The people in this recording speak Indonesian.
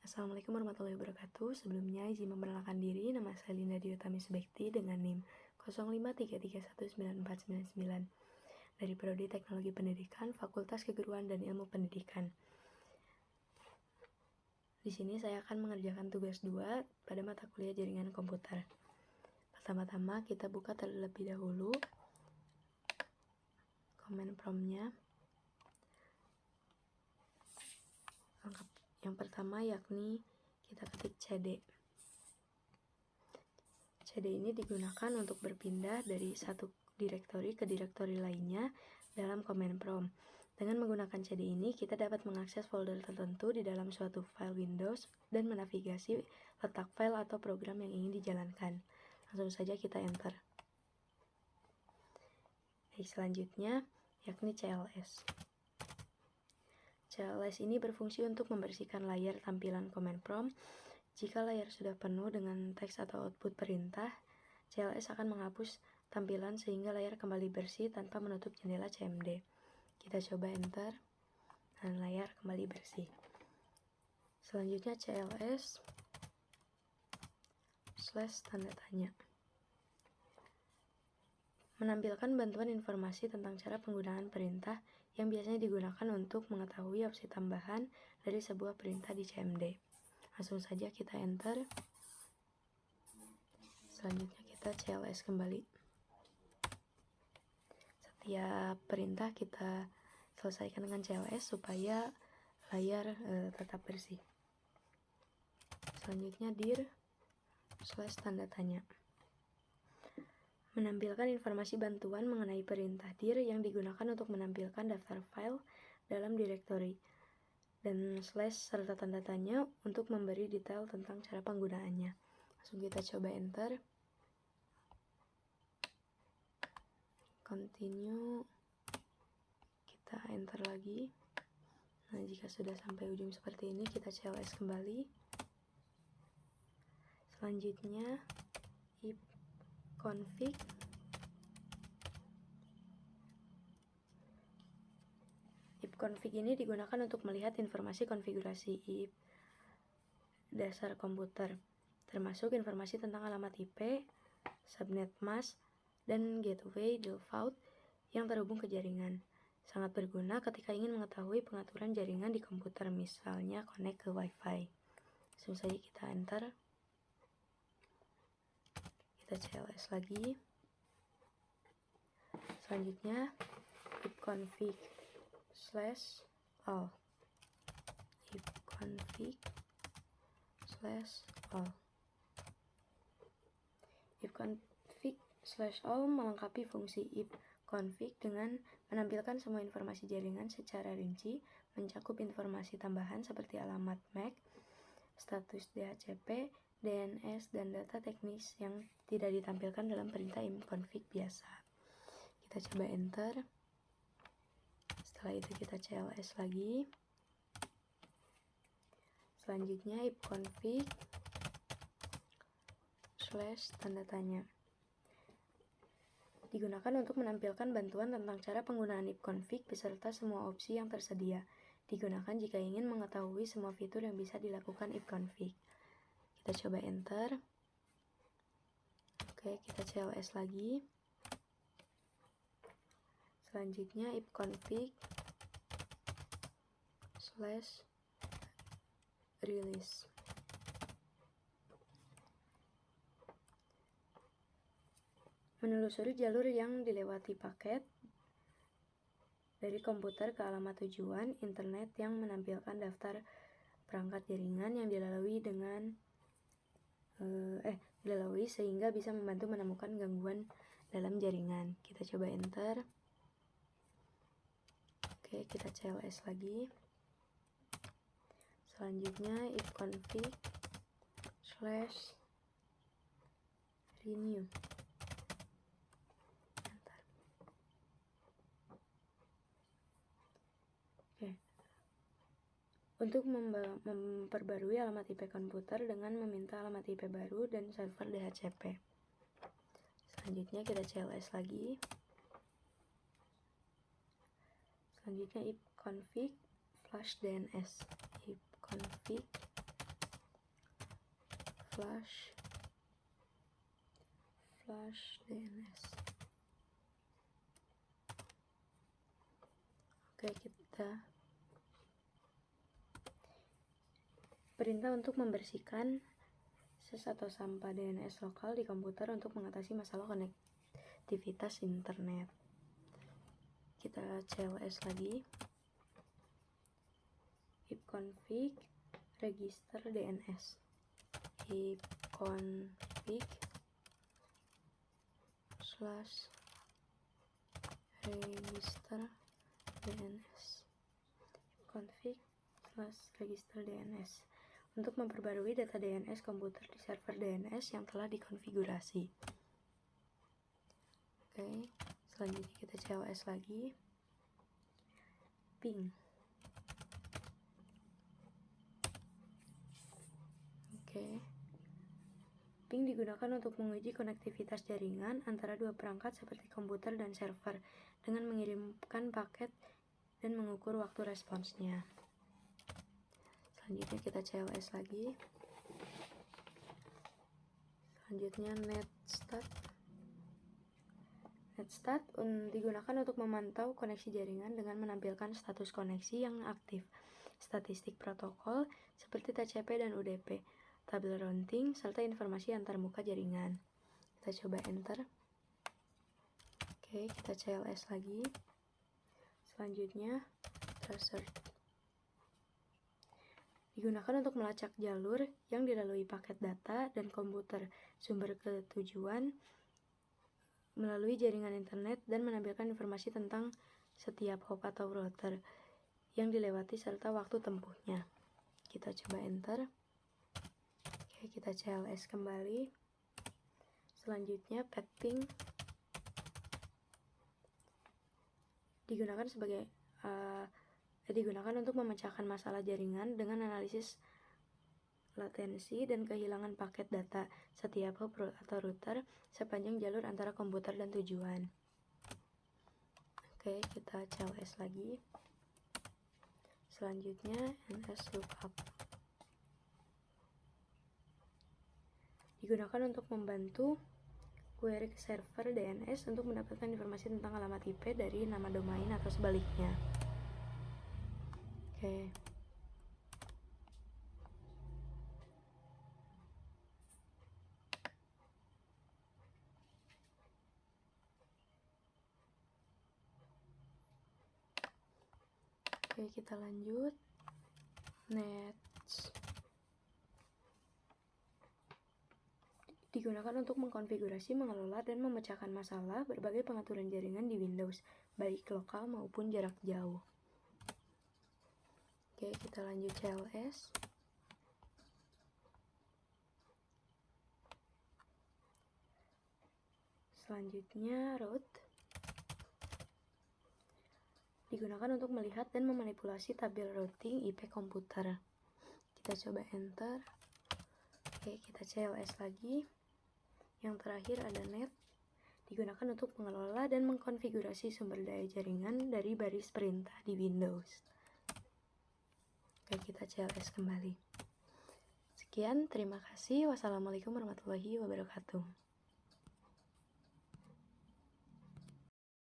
Assalamualaikum warahmatullahi wabarakatuh. Sebelumnya izin memperkenalkan diri, nama saya Linda Diutami Subekti dengan NIM 0533194499 dari Prodi Teknologi Pendidikan, Fakultas Keguruan dan Ilmu Pendidikan. Di sini saya akan mengerjakan tugas 2 pada mata kuliah Jaringan Komputer. Pertama-tama kita buka terlebih dahulu command prompt-nya. Yang pertama yakni kita ketik cd. cd ini digunakan untuk berpindah dari satu direktori ke direktori lainnya dalam command prompt. Dengan menggunakan cd ini, kita dapat mengakses folder tertentu di dalam suatu file Windows dan menavigasi letak file atau program yang ingin dijalankan. Langsung saja kita enter. Selanjutnya yakni cls. CLS ini berfungsi untuk membersihkan layar tampilan command prompt. Jika layar sudah penuh dengan teks atau output perintah, CLS akan menghapus tampilan sehingga layar kembali bersih tanpa menutup jendela CMD. Kita coba enter dan layar kembali bersih. Selanjutnya CLS /tanda tanya menampilkan bantuan informasi tentang cara penggunaan perintah yang biasanya digunakan untuk mengetahui opsi tambahan dari sebuah perintah di CMD. Langsung saja kita enter. Selanjutnya kita CLS kembali. Setiap perintah kita selesaikan dengan CLS supaya layar tetap bersih. Selanjutnya dir /tanda tanya menampilkan informasi bantuan mengenai perintah dir yang digunakan untuk menampilkan daftar file dalam direktori, dan / serta tanda tanya untuk memberi detail tentang cara penggunaannya. Langsung kita coba enter. Continue. Kita enter lagi. Nah, jika sudah sampai ujung seperti ini, kita CLS kembali. Selanjutnya if config ini digunakan untuk melihat informasi konfigurasi if dasar komputer, termasuk informasi tentang alamat IP, subnet mask, dan gateway default yang terhubung ke jaringan. Sangat berguna ketika ingin mengetahui pengaturan jaringan di komputer, misalnya connect ke Wi-Fi. Langsung saja kita enter. Kita CLS lagi. Selanjutnya if config /all. If config /all. If config /all melengkapi fungsi if config dengan menampilkan semua informasi jaringan secara rinci, mencakup informasi tambahan seperti alamat MAC, status DHCP, DNS, dan data teknis yang tidak ditampilkan dalam perintah ifconfig biasa. Kita coba enter. Setelah itu kita CLS lagi. Selanjutnya ifconfig /tanda tanya digunakan untuk menampilkan bantuan tentang cara penggunaan ifconfig beserta semua opsi yang tersedia. Digunakan jika ingin mengetahui semua fitur yang bisa dilakukan ifconfig. Kita coba enter. Oke, kita CLS lagi. Selanjutnya ifconfig /release. Menelusuri jalur yang dilewati paket dari komputer ke alamat tujuan internet yang menampilkan daftar perangkat jaringan yang dilalui sehingga bisa membantu menemukan gangguan dalam jaringan. Kita coba enter. Oke, kita CLS lagi. Selanjutnya ifconfig /renew. Untuk memperbarui alamat IP komputer dengan meminta alamat IP baru dan server DHCP. Selanjutnya kita CLS lagi. Selanjutnya ifconfig /DNS. Ifconfig flash DNS. Oke, kita perintah untuk membersihkan atau sampah DNS lokal di komputer untuk mengatasi masalah konektivitas internet. Kita CLS lagi, ipconfig register DNS, ipconfig /register DNS, ipconfig /register DNS untuk memperbarui data DNS komputer di server DNS yang telah dikonfigurasi. Oke, selanjutnya kita CLS lagi, ping. Oke, ping digunakan untuk menguji konektivitas jaringan antara dua perangkat seperti komputer dan server dengan mengirimkan paket dan mengukur waktu responsnya. Selanjutnya kita CLS lagi. Selanjutnya netstat digunakan untuk memantau koneksi jaringan dengan menampilkan status koneksi yang aktif, statistik protokol seperti TCP dan UDP, tabel routing, serta informasi antarmuka jaringan. Kita coba enter. Oke, kita CLS lagi. Selanjutnya tracer digunakan untuk melacak jalur yang dilalui paket data dan komputer sumber ke tujuan melalui jaringan internet dan menampilkan informasi tentang setiap hop atau router yang dilewati serta waktu tempuhnya. Kita coba enter. Oke, kita CLS kembali. Selanjutnya ping digunakan untuk memecahkan masalah jaringan dengan analisis latensi dan kehilangan paket data setiap hop atau router sepanjang jalur antara komputer dan tujuan. Oke, kita CLS lagi. Selanjutnya nslookup digunakan untuk membantu query ke server DNS untuk mendapatkan informasi tentang alamat IP dari nama domain atau sebaliknya. Oke. Oke, kita lanjut. Nets digunakan untuk mengkonfigurasi, mengelola, dan memecahkan masalah berbagai pengaturan jaringan di Windows, baik lokal maupun jarak jauh. Oke, kita lanjut CLS. Selanjutnya root digunakan untuk melihat dan memanipulasi tabel routing IP komputer. Kita coba enter. Oke, kita CLS lagi. Yang terakhir ada net, digunakan untuk mengelola dan mengkonfigurasi sumber daya jaringan dari baris perintah di Windows. Oke, kita CLS kembali. Sekian, terima kasih. Wassalamualaikum warahmatullahi wabarakatuh.